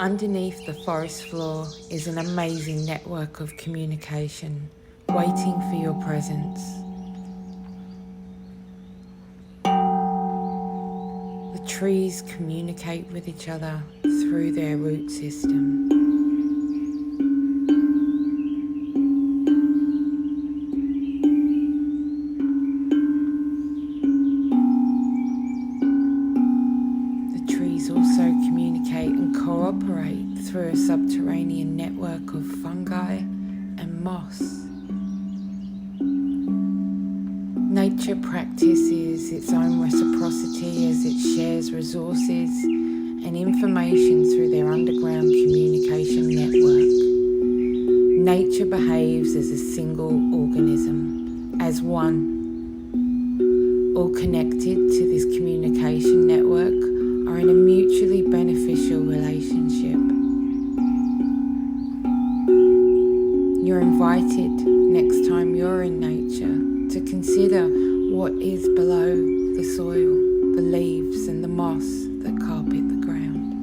Underneath the forest floor is an amazing network of communication, waiting for your presence. The trees communicate with each other through their root system. The trees also communicate and cooperate through a subterranean network of fungi and moss. Nature practices its own reciprocity as it shares resources and information through their underground communication network. Nature behaves as a single organism, as one. All connected to this communication network are in a mutually beneficial relationship. You're invited next time you're in nature to consider what is below the soil, the leaves and the moss that carpet the ground.